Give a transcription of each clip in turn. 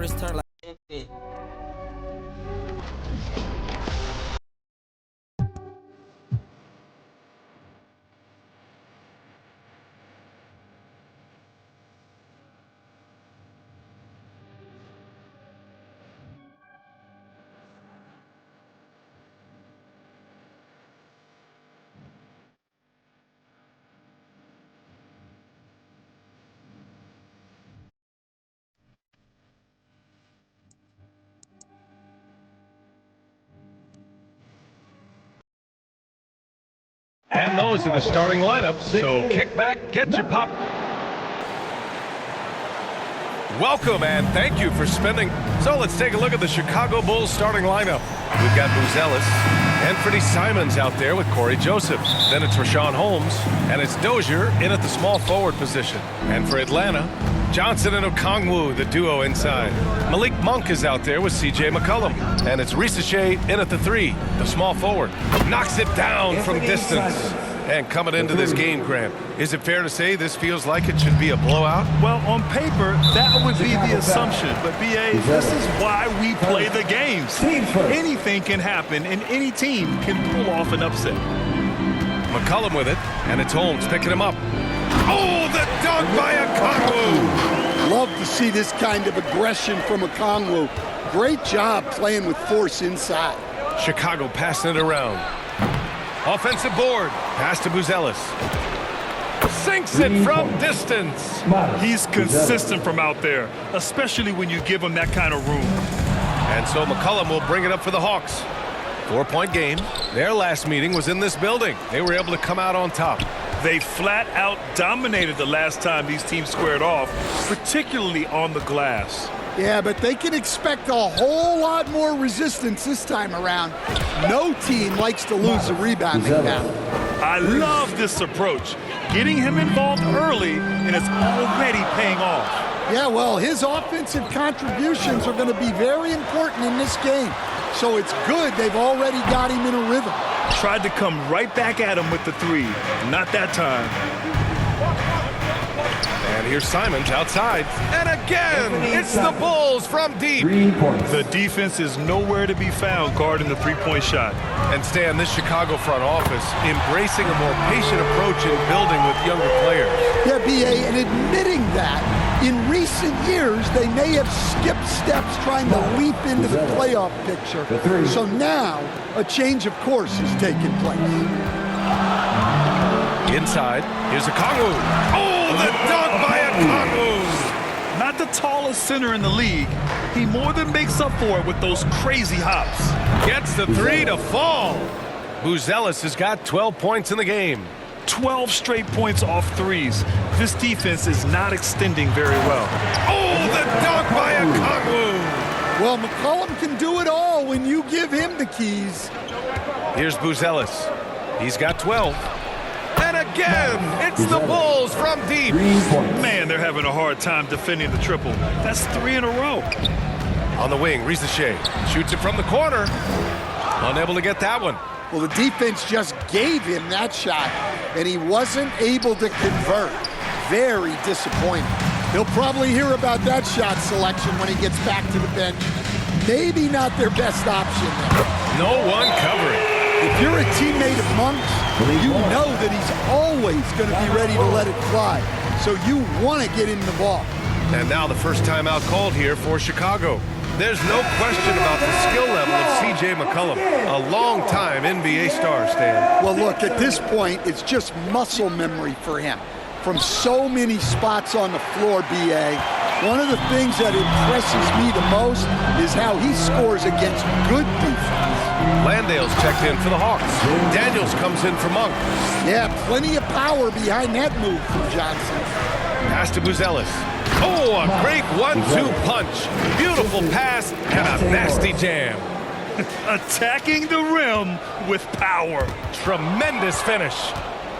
wrist turn like okay. And those are the starting lineups. So kick back, get your pop. Welcome and thank you for spending. So let's take a look at the Chicago Bulls starting lineup. We've got Buzelis, Anthony Simons out there with Corey Joseph. Then it's Rashawn Holmes, and it's Dozier in at the small forward position. And for Atlanta, Johnson and Okongwu, the duo inside. Malik Monk is out there with C.J. McCollum. And it's Risache in at the 3, the small forward. Knocks it down from distance. And coming into this game, Grant, is it fair to say this feels like it should be a blowout? Well, on paper, that would be the assumption. But, B.A., this is why we play the games. Anything can happen, and any team can pull off an upset. McCollum with it, and it's Holmes picking him up. Oh, the dunk by Okongwu! Love to see this kind of aggression from Okongwu. Great job playing with force inside. Chicago passing it around. Offensive board. Pass to Buzelis. Sinks it from distance. He's consistent from out there, especially when you give him that kind of room. And so McCollum will bring it up for the Hawks. 4-point game. Their last meeting was in this building. They were able to come out on top. They flat out dominated the last time these teams squared off, particularly on the glass. Yeah, but they can expect a whole lot more resistance this time around. No team likes to lose a rebounding battle. I love this approach. Getting him involved early, and it's already paying off. Yeah, well, his offensive contributions are going to be very important in this game. So it's good they've already got him in a rhythm. Tried to come right back at him with the 3. Not that time. And here's Simons outside. And again, it's the Bulls from deep. The defense is nowhere to be found guarding the three-point shot. And Stan, this Chicago front office embracing a more patient approach in building with younger players. Yeah, B.A., and admitting that in recent years they may have skipped steps trying to leap into the playoff picture. So now a change of course is taking place. Inside, here's Okongwu. Oh, the dunk by Okongwu! Not the tallest center in the league. He more than makes up for it with those crazy hops. Gets the 3 to fall. Buzelis has got 12 points in the game. 12 straight points off 3s. This defense is not extending very well. Oh, the dunk by Okongwu! Well, McCollum can do it all when you give him the keys. Here's Buzelis. He's got 12. And again, it's the Bulls from deep. Man, they're having a hard time defending the triple. That's 3 in a row. On the wing, Risache shoots it from the corner. Unable to get that one. Well, the defense just gave him that shot, and he wasn't able to convert. Very disappointing. He'll probably hear about that shot selection when he gets back to the bench. Maybe not their best option there. No one covering. If you're a teammate of Monk's, you know that he's always going to be ready to let it fly. So you want to get him the ball. And now the first timeout called here for Chicago. There's no question about the skill level of C.J. McCollum, a long-time NBA star, Stan. Well, look, at this point, it's just muscle memory for him. From so many spots on the floor, B.A., one of the things that impresses me the most is how he scores against good defense. Landale's checked in for the Hawks. Daniels comes in for Monk. Yeah, plenty of power behind that move from Johnson. Pass to Buzelis. Oh, a great 1-2 punch. Beautiful pass and a nasty jam. Attacking the rim with power. Tremendous finish.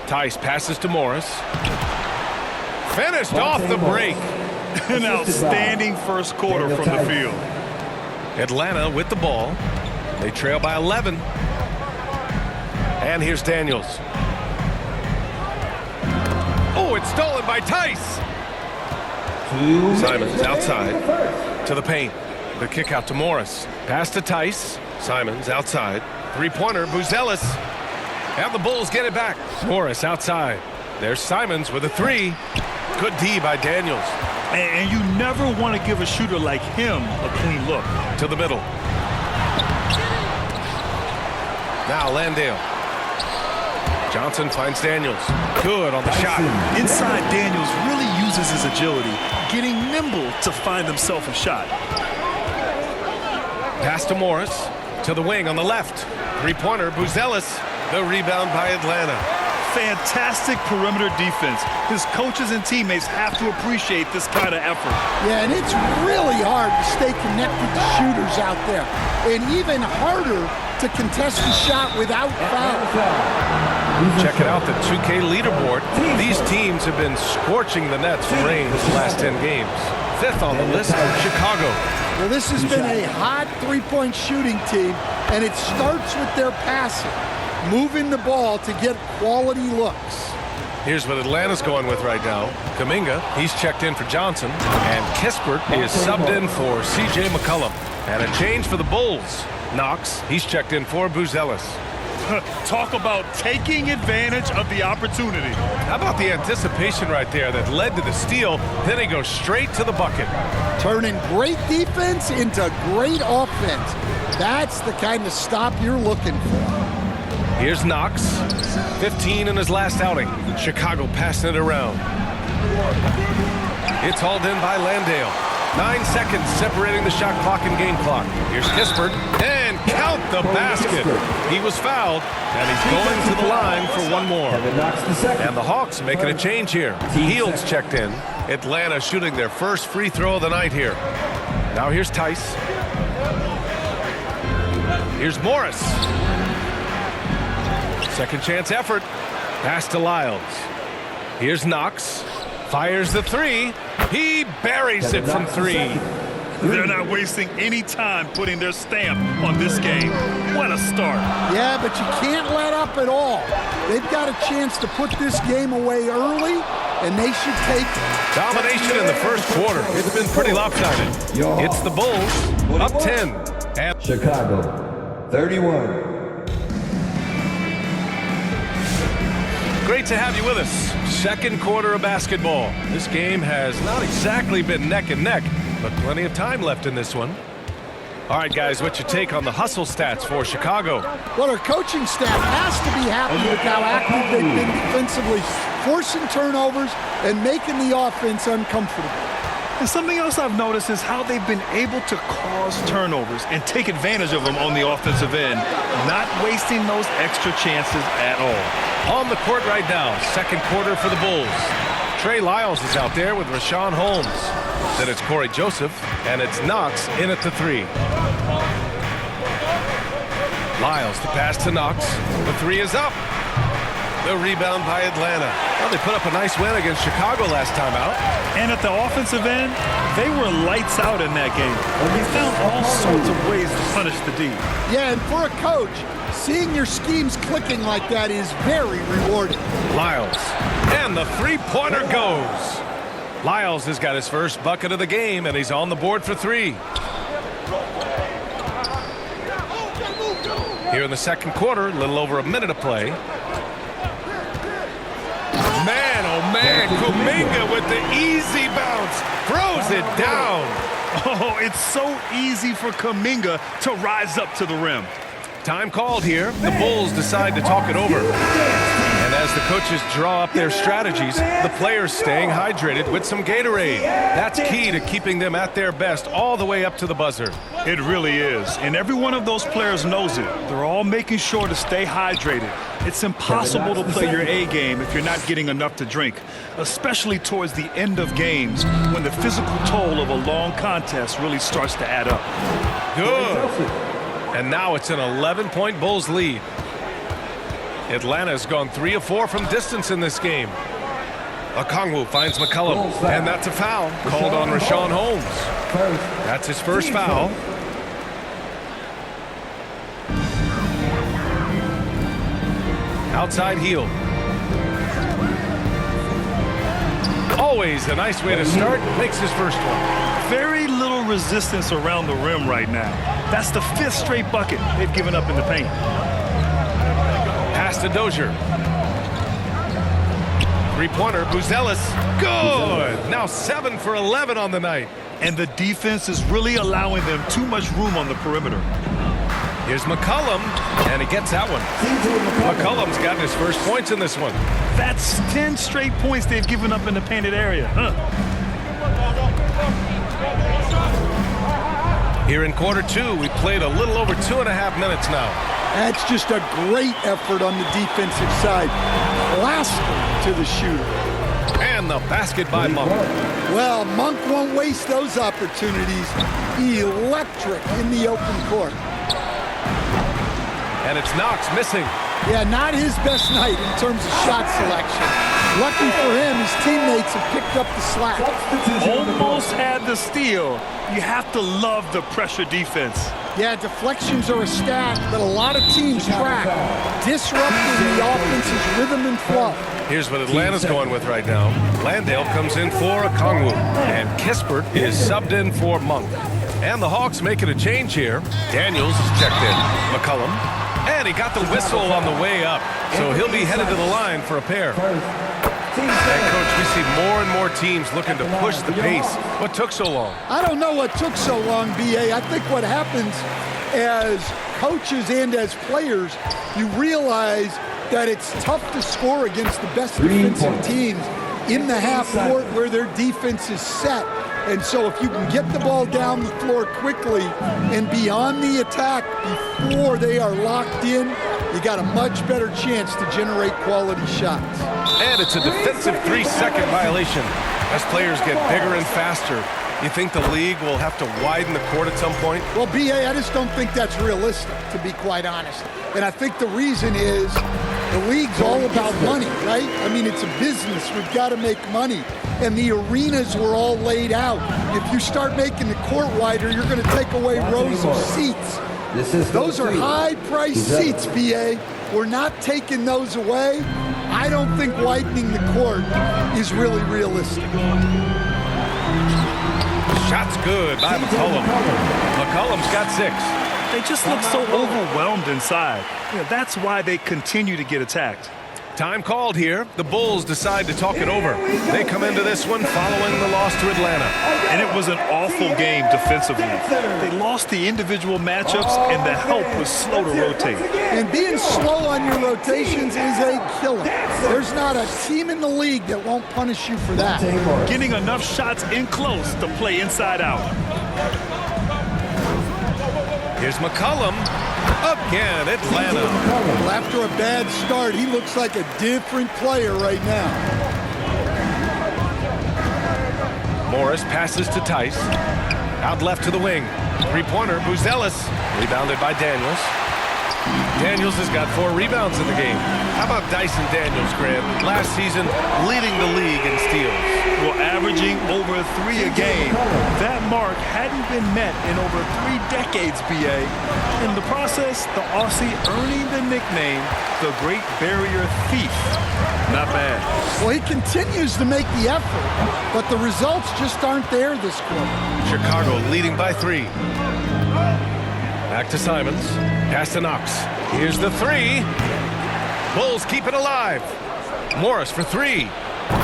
Tice passes to Morris. Finished off the break. An outstanding first quarter from the field. Atlanta with the ball. They trail by 11. And here's Daniels. Oh, it's stolen by Tice. Simons outside to the paint. The kick out to Morris. Pass to Tice. Simons outside. Three-pointer, Buzelis. And the Bulls get it back. Morris outside. There's Simons with a three. Good D by Daniels. And you never want to give a shooter like him a clean look. To the middle. Now Landale. Johnson finds Daniels. Good on the shot. Inside, Daniels really uses his agility, getting nimble to find himself a shot. Pass to Morris. To the wing on the left. Three-pointer, Buzelis. The rebound by Atlanta. Fantastic perimeter defense. His coaches and teammates have to appreciate this kind of effort. Yeah, and it's really hard to stay connected to shooters out there. And even harder to contest the shot without foul. Check it out, the 2K leaderboard. These teams have been scorching the Nets' reign the last 10 games. Fifth on the list, Chicago. Well, this has been a hot three-point shooting team, and it starts with their passing. Moving the ball to get quality looks. Here's what Atlanta's going with right now. Kuminga, he's checked in for Johnson. And Kispert is subbed in for C.J. McCollum. And a change for the Bulls. Knox, he's checked in for Buzelis. Talk about taking advantage of the opportunity. How about the anticipation right there that led to the steal, then he goes straight to the bucket. Turning great defense into great offense. That's the kind of stop you're looking for. Here's Knox, 15 in his last outing. Chicago passing it around. It's hauled in by Landale. 9 seconds separating the shot clock and game clock. Here's Kispert, and count the basket. He was fouled, and he's going to the line for one more. And the Hawks making a change here. Heald's checked in. Atlanta shooting their first free throw of the night here. Now here's Tice. Here's Morris. Second chance effort. Pass to Lyles. Here's Knox. Fires the three. He buries it from three. They're not wasting any time putting their stamp on this game. What a start. Yeah, but you can't let up at all. They've got a chance to put this game away early, and they should take it. Domination in the first quarter. It's been pretty lopsided. It's the Bulls up 10. And Chicago, 31. great to have you with us. Second quarter of basketball. This game has not exactly been neck and neck, but plenty of time left in this one. All right, guys, what's your take on the hustle stats for Chicago? Well, our coaching staff has to be happy with how active they've been defensively, forcing turnovers and making the offense uncomfortable. And something else I've noticed is how they've been able to cause turnovers and take advantage of them on the offensive end, not wasting those extra chances at all. On the court right now, second quarter for the Bulls. Trey Lyles is out there with Rashawn Holmes. Then it's Corey Joseph, and it's Knox in at the three. Lyles to pass to Knox. The three is up. The rebound by Atlanta. Well, they put up a nice win against Chicago last time out. And at the offensive end, they were lights out in that game. They found all sorts of ways to punish the D. Yeah, and for a coach, seeing your schemes clicking like that is very rewarding. Lyles, and the three-pointer goes. Lyles has got his first bucket of the game, and he's on the board for three. Here in the second quarter, a little over a minute of play. Man, oh man, Kuminga with the easy bounce, throws it down. Oh, it's so easy for Kuminga to rise up to the rim. Time called here. The Bulls decide to talk it over. And as the coaches draw up their strategies, the players staying hydrated with some Gatorade. That's key to keeping them at their best all the way up to the buzzer. It really is. And every one of those players knows it. They're all making sure to stay hydrated. It's impossible to play your A game if you're not getting enough to drink, especially towards the end of games when the physical toll of a long contest really starts to add up. Good. And now it's an 11-point Bulls lead. Atlanta's gone 3 of 4 from distance in this game. Okongwu finds McCollum, and that's a foul called on Rashawn Holmes. That's his first foul. Outside heel. Always a nice way to start. Makes his first one. very little resistance around the rim right now. That's the 5th straight bucket they've given up in the paint. Pass to Dozier. Three-pointer, Buzelis. Good! Now 7 for 11 on the night. And the defense is really allowing them too much room on the perimeter. Here's McCollum, and he gets that one. McCollum's gotten his first points in this one. That's 10 straight points they've given up in the painted area. Here in quarter 2, we played a little over 2.5 minutes now. That's just a great effort on the defensive side. Plastered to the shooter. And the basket by Monk. Well, Monk won't waste those opportunities. Electric in the open court. And it's Knox missing. Yeah, not his best night in terms of shot selection. Lucky for him, his teammates have picked up the slack. Almost had the steal. You have to love the pressure defense. Yeah, deflections are a stat that a lot of teams track, disrupting the offense's rhythm and flow. Here's what Atlanta's going with right now. Landale comes in for Okongwu, and Kispert is subbed in for Monk. And the Hawks making a change here. Daniels is checked in. McCollum. And he got the whistle on the way up, so he'll be headed to the line for a pair. And, Coach, we see more and more teams looking to push the pace. What took so long? I don't know what took so long, B.A. I think what happens as coaches and as players, you realize that it's tough to score against the best defensive teams in the half court where their defense is set. And so if you can get the ball down the floor quickly and be on the attack before they are locked in, you got a much better chance to generate quality shots. And it's a defensive 3-second violation. As players get bigger and faster, you think the league will have to widen the court at some point? Well, B.A., I just don't think that's realistic, to be quite honest. And I think the reason is the league's all about money, right? I mean, it's a business. We've got to make money. And the arenas were all laid out. If you start making the court wider, you're going to take away rows of seats. Those are high-priced seats, B.A. We're not taking those away. I don't think widening the court is really realistic. Shot's good by McCollum. McCollum's got 6. They just look so overwhelmed inside. That's why they continue to get attacked. Time called here. The Bulls decide to talk it over. They come into this one following the loss to Atlanta. And it was an awful game defensively. They lost the individual matchups, and the help was slow to rotate. And being slow on your rotations is a killer. There's not a team in the league that won't punish you for that. Getting enough shots in close to play inside out. Here's McCollum. Again, Atlanta. Well, after a bad start, he looks like a different player right now. Morris passes to Tice. Out left to the wing. Three-pointer, Buzelis. Rebounded by Daniels. Daniels has got 4 rebounds in the game. How about Dyson Daniels, Graham? Last season, leading the league in steals. Well, averaging over 3 a game. That mark hadn't been met in over 3 decades, B.A. In the process, the Aussie earning the nickname, the Great Barrier Thief. Not bad. Well, he continues to make the effort, but the results just aren't there this quarter. Chicago leading by 3. Back to Simons. Pass to Knox. Here's the 3. Bulls keep it alive. Morris for 3.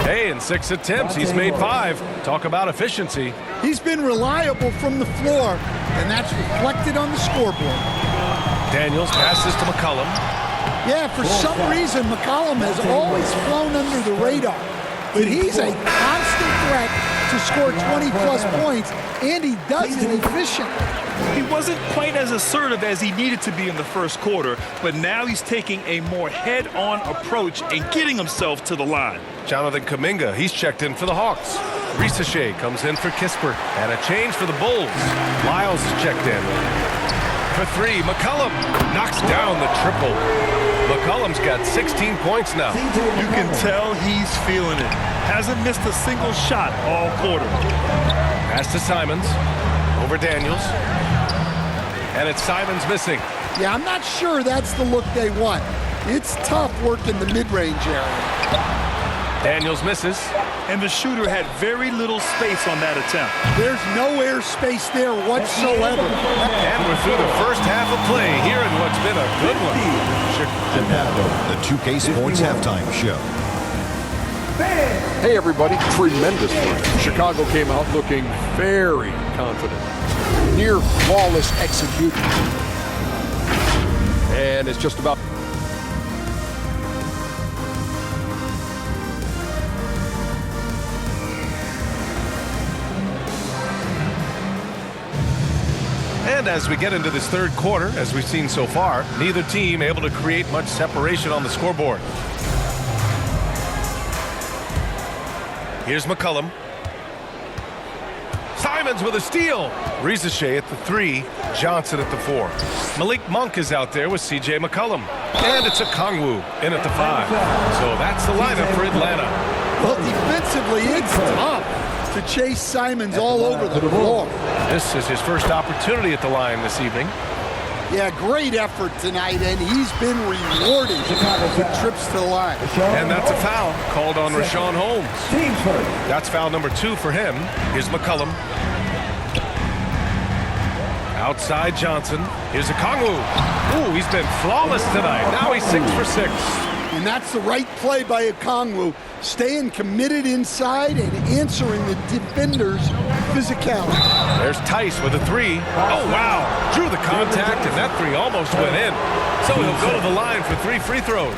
Hey, in 6 attempts, he's made 5. Talk about efficiency. He's been reliable from the floor, and that's reflected on the scoreboard. Daniels passes to McCollum. Yeah, for some reason, McCollum has always flown under the radar. But he's a constant threat to score 20-plus points, and he does it efficiently. He wasn't quite as assertive as he needed to be in the first quarter, but now he's taking a more head-on approach and getting himself to the line. Jonathan Kuminga, he's checked in for the Hawks. Risacher comes in for Kispert. And a change for the Bulls. Lyles is checked in. For 3, McCollum knocks down the triple. McCollum's got 16 points now. You can tell he's feeling it. Hasn't missed a single shot all quarter. Pass to Simons. Over Daniels. And it's Simons missing. Yeah, I'm not sure that's the look they want. It's tough working the mid-range area. Daniels misses. And the shooter had very little space on that attempt. There's no air space there whatsoever. And we're through the first half of play here in what's been a good one. The 2K Sports Halftime Show. Hey everybody, tremendous fun. Chicago came out looking very confident. Near flawless execution. And it's just about... And as we get into this third quarter, as we've seen so far, neither team able to create much separation on the scoreboard. Here's McCollum. Simons with a steal. Rizachet at the 3, Johnson at the 4. Malik Monk is out there with C.J. McCollum. And it's a Kongwu in at the 5. So that's the lineup for Atlanta. Well, defensively, it's tough to chase Simons all over the floor. This is his first opportunity at the line this evening. Yeah, great effort tonight, and he's been rewarded with trips to the line. And that's a foul called on Rashawn Holmes. That's foul number 2 for him. Here's McCollum. Outside Johnson. Here's a Kongwu. Ooh, he's been flawless tonight. Now he's 6 for 6. And that's the right play by Okongwu, staying committed inside and answering the defender's physicality. There's Tice with a 3. Oh, wow. Drew the contact, and that 3 almost went in. So he'll go to the line for 3 free throws.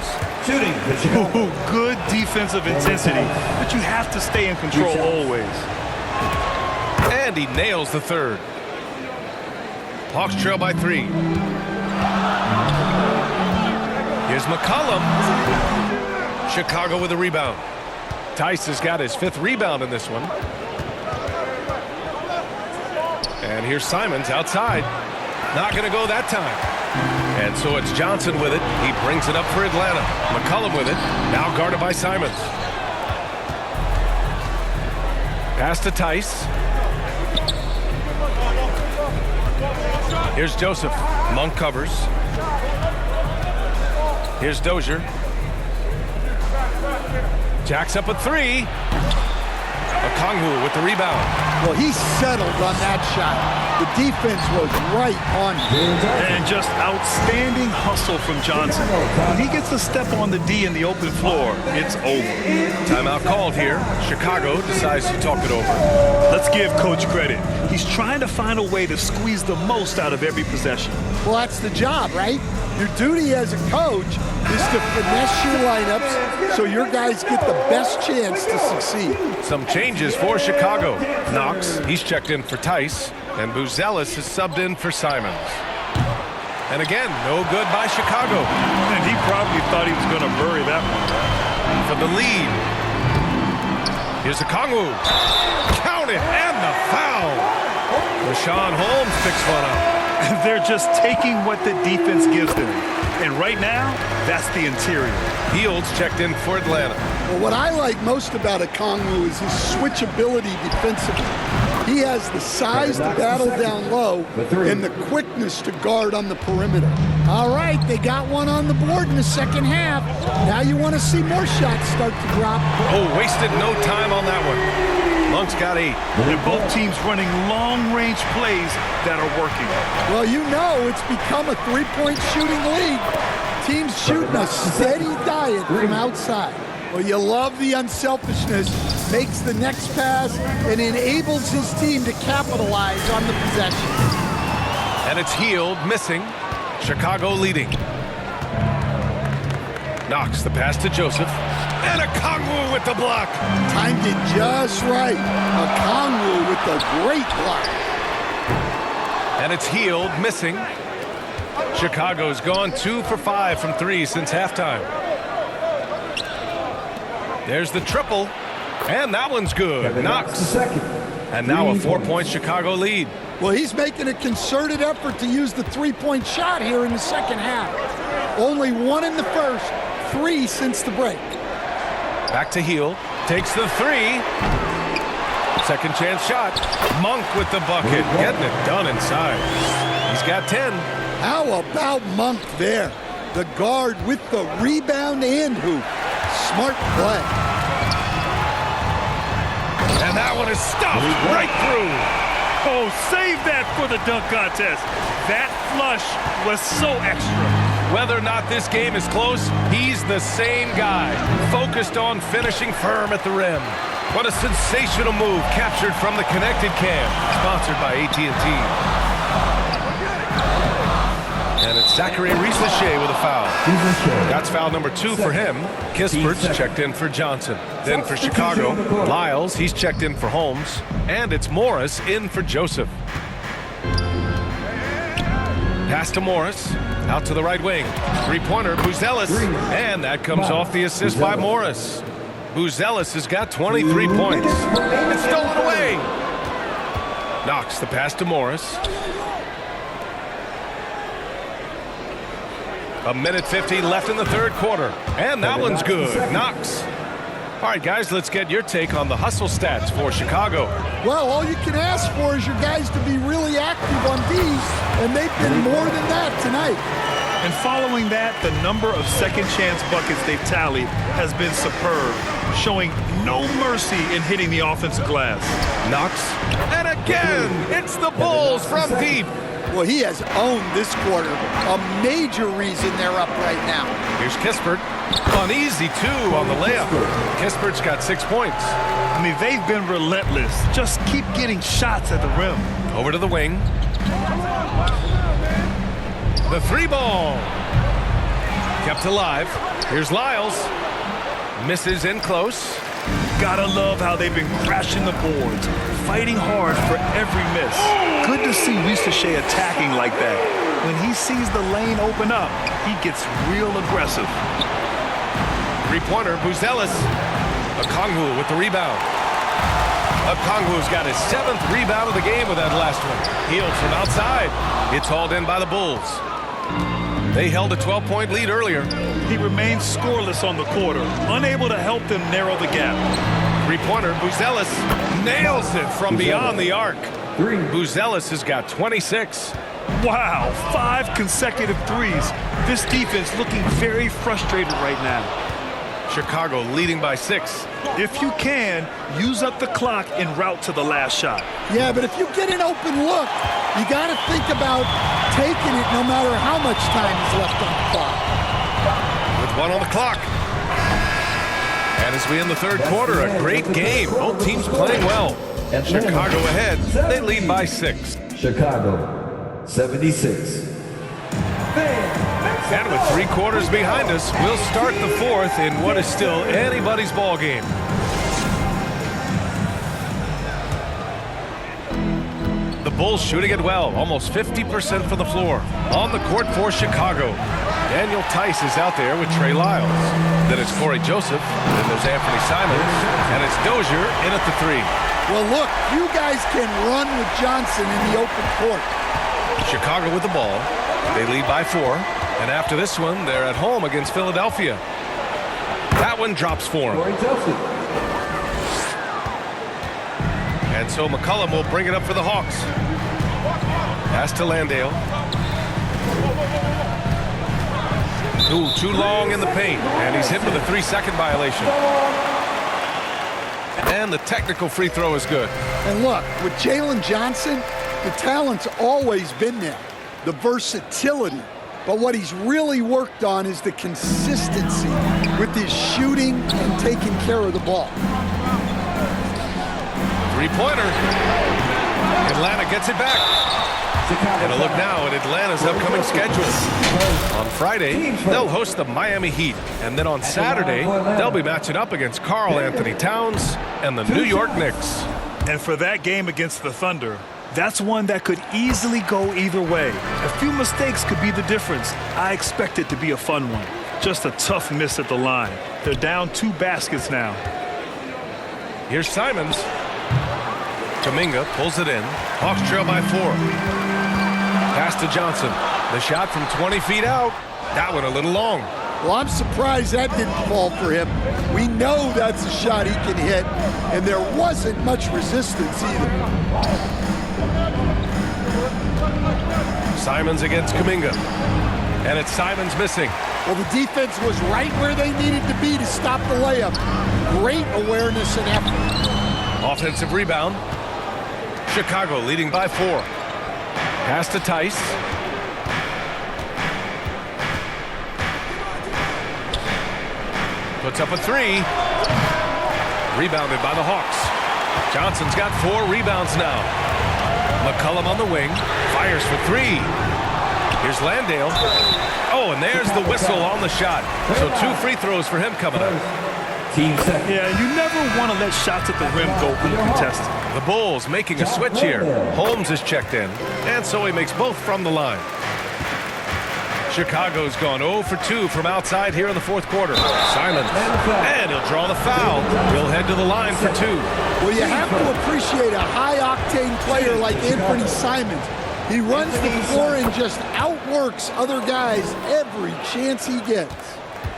Ooh, good defensive intensity, but you have to stay in control always. And he nails the 3rd. Hawks trail by 3. Here's McCollum. Chicago with a rebound. Tice has got his 5th rebound in this one. And here's Simons outside. Not going to go that time. And so it's Johnson with it. He brings it up for Atlanta. McCollum with it. Now guarded by Simons. Pass to Tice. Here's Joseph. Monk covers. Here's Dozier. Jacks up a 3. Okongwu with the rebound. Well, he settled on that shot. The defense was right on him. And just outstanding hustle from Johnson. When he gets a step on the D in the open floor, it's over. Timeout called here. Chicago decides to talk it over. Let's give Coach credit. He's trying to find a way to squeeze the most out of every possession. Well, that's the job, right? Your duty as a coach is to finesse your lineups so your guys get the best chance to succeed. Some changes for Chicago. Knox, he's checked in for Tice, and Buzelis is subbed in for Simons. And again, no good by Chicago. And he probably thought he was going to bury that one. For the lead. Here's the Kongwu. Count it, and the foul. Rashawn Holmes picks one up. They're just taking what the defense gives them. And right now, that's the interior. Fields checked in for Atlanta. Well, what I like most about Okongwu is his switchability defensively. He has the size to battle down low and the quickness to guard on the perimeter. All right, they got one on the board in the second half. Now you want to see more shots start to drop. Oh, wasted no time on that one. Monk's got 8. And both teams running long-range plays that are working. Well, you know it's become a three-point shooting league. Teams shooting a steady diet from outside. Well, you love the unselfishness, makes the next pass, and enables his team to capitalize on the possession. And it's Hield missing. Chicago leading. Knox the pass to Joseph. And Okongwu with the block. Timed it just right. Okongwu with the great block. And it's Hield missing. Chicago's gone 2 for 5 from 3 since halftime. There's the triple. And that one's good. Knox. And now a 4-point Chicago lead. Well, he's making a concerted effort to use the three-point shot here in the second half. Only 1 in the first, 3 since the break. Back to Hield. Takes the 3. Second chance shot. Monk with the bucket. Getting it done inside. He's got 10. How about Monk there? The guard with the rebound and hoop. Smart play. that one is stuffed right through. Oh, save that for the dunk contest. That flush was so extra. Whether or not this game is close, he's the same guy, focused on finishing firm at the rim. What a sensational move captured from the Connected Cam, sponsored by AT&T. And it's Zachary Risacher with a foul. That's foul number 2 for him. Kispert's checked in for Johnson. Then for Chicago, Lyles, he's checked in for Holmes. And it's Morris in for Joseph. Pass to Morris, out to the right wing. Three-pointer, Buzelis, and that comes off the assist by Morris. Buzelis has got 23 points. It's stolen away. Knox the pass to Morris. A minute 50 left in the third quarter. And that one's good. Knox. All right, guys, let's get your take on the hustle stats for Chicago. Well, all you can ask for is your guys to be really active on these, and they've been more than that tonight. And following that, the number of second-chance buckets they've tallied has been superb, showing no mercy in hitting the offensive glass. Knox. And again, it's the Bulls from deep. Well, he has owned this quarter. A major reason they're up right now. Here's Kispert. An easy 2 on the layup. Kispert's got 6 points. I mean, they've been relentless. Just keep getting shots at the rim. Over to the wing. The 3-ball. Kept alive. Here's Lyles. Misses in close. Gotta love how they've been crashing the boards, fighting hard for every miss. Good to see Risacher attacking like that. When he sees the lane open up, he gets real aggressive. Three-pointer, Buzelis. Okongwu with the rebound. Okongwu's got his 7th rebound of the game with that last one. Healed from outside. It's hauled in by the Bulls. They held a 12-point lead earlier. He remains scoreless on the quarter, unable to help them narrow the gap. Three-pointer, Buzelis nails it from beyond the arc. Buzelis has got 26. Wow, 5 consecutive threes. This defense looking very frustrated right now. Chicago leading by 6. If you can, use up the clock en route to the last shot. Yeah, but if you get an open look, you got to think about taking it no matter how much time is left on the clock. With 1 on the clock. And as we end the third quarter, a great game. Both teams playing well. Chicago ahead. They lead by 6. Chicago, 76. And with 3 quarters behind us, we'll start the 4th in what is still anybody's ball game. The Bulls shooting it well, almost 50% from the floor. On the court for Chicago. Daniel Tice is out there with Trey Lyles. Then it's Corey Joseph. Then there's Anthony Simons. And it's Dozier in at the 3. Well, look, you guys can run with Johnson in the open court. Chicago with the ball. They lead by 4. And after this one, they're at home against Philadelphia. That one drops for him. And so McCollum will bring it up for the Hawks. Pass to Landale. Ooh, too long in the paint. And he's hit with a 3-second violation. And the technical free throw is good. And look, with Jalen Johnson, the talent's always been there. The versatility. But what he's really worked on is the consistency with his shooting and taking care of the ball. Three-pointer. Atlanta gets it back. And a look now at Atlanta's upcoming schedule. On Friday, they'll host the Miami Heat. And then on Saturday, they'll be matching up against Karl Anthony Towns and the New York Knicks. And for that game against the Thunder, that's one that could easily go either way. A few mistakes could be the difference. I expect it to be a fun one. Just a tough miss at the line. They're down 2 baskets now. Here's Simons. Kuminga pulls it in. Hawks trail by 4. Pass to Johnson. The shot from 20 feet out. That one a little long. Well, I'm surprised that didn't fall for him. We know that's a shot he can hit, and there wasn't much resistance either. Simons against Kuminga. And it's Simons missing. Well, the defense was right where they needed to be to stop the layup. Great awareness and effort. Offensive rebound. Chicago leading by 4. Pass to Tice. Puts up a 3. Rebounded by the Hawks. Johnson's got 4 rebounds now. McCollum on the wing. Fires for 3. Here's Landale. Oh, and there's the whistle on the shot. So 2 free throws for him coming up. Team second. Yeah, you never want to let shots at the rim go uncontested. The Bulls making a switch here. Holmes is checked in, and so he makes both from the line. Chicago's gone 0 for 2 from outside here in the 4th quarter. Simons, and he'll draw the foul. He'll head to the line for 2. Well, you have to appreciate a high-octane player like Anthony Simons. He runs the floor and just outworks other guys every chance he gets.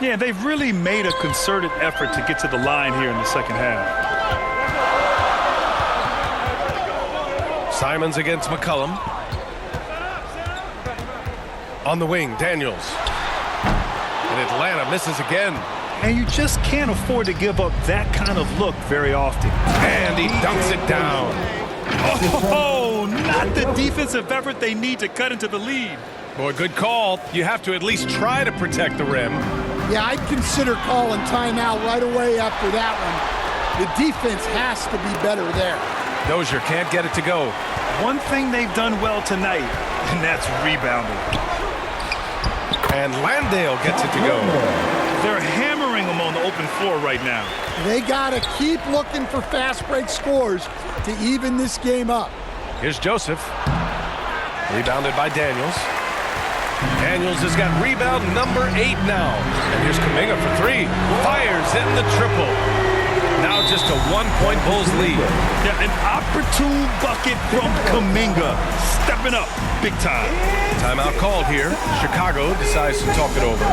Yeah, they've really made a concerted effort to get to the line here in the second half. Simons against McCollum. On the wing, Daniels. And Atlanta misses again. And you just can't afford to give up that kind of look very often. And he dunks it down. Oh, not the defensive effort they need to cut into the lead. Boy, good call. You have to at least try to protect the rim. Yeah, I'd consider calling timeout right away after that one. The defense has to be better there. Dozier can't get it to go. One thing they've done well tonight, and that's rebounding. And Landale gets it to go. They're hammering them on the open floor right now. They got to keep looking for fast break scores to even this game up. Here's Joseph. Rebounded by Daniels. Daniels has got rebound number 8 now. And here's Kuminga for 3. Fires in the triple. Now just a 1-point Bulls lead. Yeah, an opportune bucket from Kuminga. Stepping up big time. Timeout called here. Chicago decides to talk it over.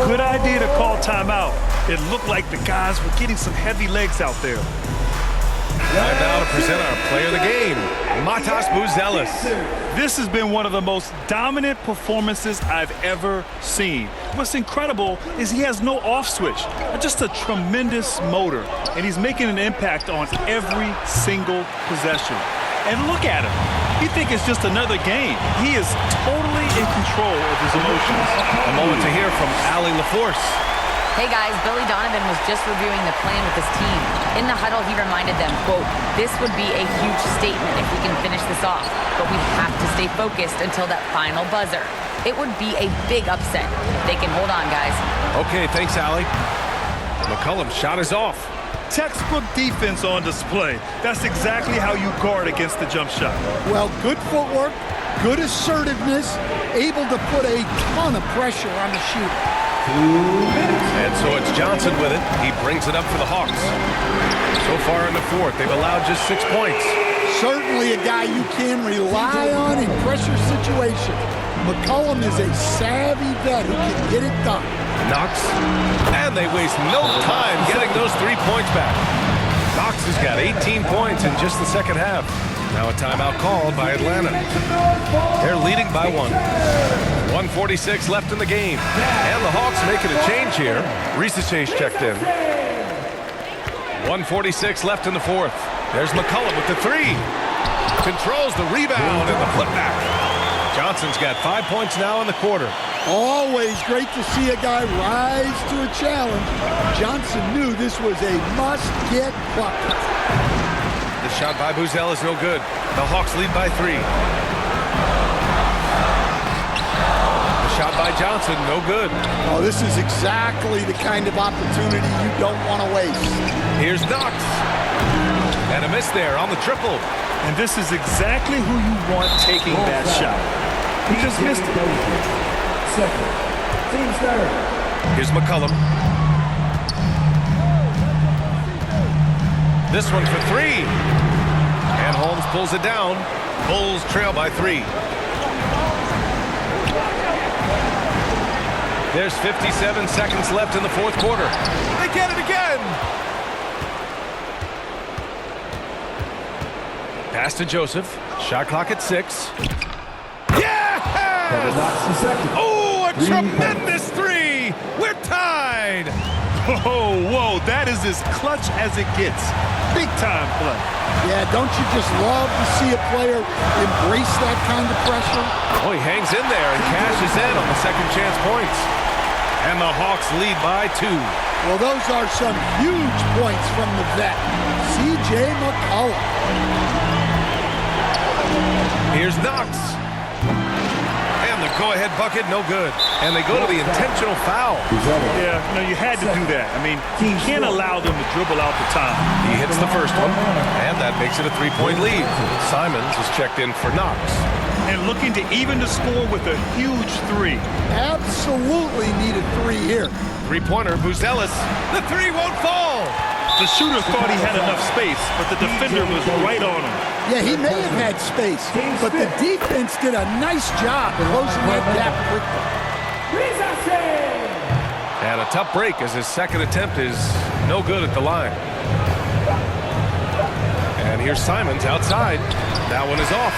Good idea to call timeout. It looked like the guys were getting some heavy legs out there. Time now to present our player of the game, Matas Buzelis. This has been one of the most dominant performances I've ever seen. What's incredible is he has no off switch, just a tremendous motor, and he's making an impact on every single possession. And look at him. You think it's just another game. He is totally in control of his emotions. A moment to hear from Allie LaForce. Hey guys, Billy Donovan was just reviewing the plan with his team. In the huddle, he reminded them, quote, "This would be a huge statement if we can finish this off, but we have to stay focused until that final buzzer. It would be a big upset if they can hold on, guys." Okay, thanks, Allie. McCollum's shot is off. Textbook defense on display. That's exactly how you guard against the jump shot. Well, good footwork, good assertiveness, able to put a ton of pressure on the shooter. And so it's Johnson with it. He brings it up for the Hawks. So far in the 4th, they've allowed just 6 points. Certainly a guy you can rely on in pressure situations. McCollum is a savvy vet who can get it done. Knox, and they waste no time getting those 3 points back. Knox has got 18 points in just the second half. Now a timeout called by Atlanta. They're leading by 1. 1:46 left in the game. And the Hawks making a change here. Reese Chase checked in. 1:46 left in the 4th. There's McCollum with the 3. Controls the rebound and the putback. Johnson's got 5 points now in the quarter. Always great to see a guy rise to a challenge. Johnson knew this was a must-get bucket. The shot by Buzel is no good. The Hawks lead by 3. The shot by Johnson, no good. Oh, this is exactly the kind of opportunity you don't want to waste. Here's Knox. And a miss there on the triple. And this is exactly who you want taking that shot. He just missed it. Here's McCollum. This one for 3. And Holmes pulls it down. Bulls trail by 3. There's 57 seconds left in the 4th quarter. They get it again. Pass to Joseph. Shot clock at 6. Yes! Oh, a tremendous 3. We're tied. Whoa, that is as clutch as it gets. Big-time play. Yeah, don't you just love to see a player embrace that kind of pressure? Oh, he hangs in there and cashes in on the second chance points. And the Hawks lead by 2. Well, those are some huge points from the vet, C.J. McCollum. Here's Knox. And the go-ahead bucket, no good. And they go to the intentional foul. Yeah, you had to do that. I mean, you can't allow them to dribble out the time. He hits the first one, and that makes it a 3-point lead. Simons is checked in for Knox. And looking to even the score with a huge 3. Absolutely needed 3 here. Three-pointer, Buzelis. The 3 won't fall. The shooter thought he had enough space, but the defender was right on him. Yeah, he may have had space, but the defense did a nice job closing that gap quickly. And a tough break as his second attempt is no good at the line. And here's Simons outside. That one is off.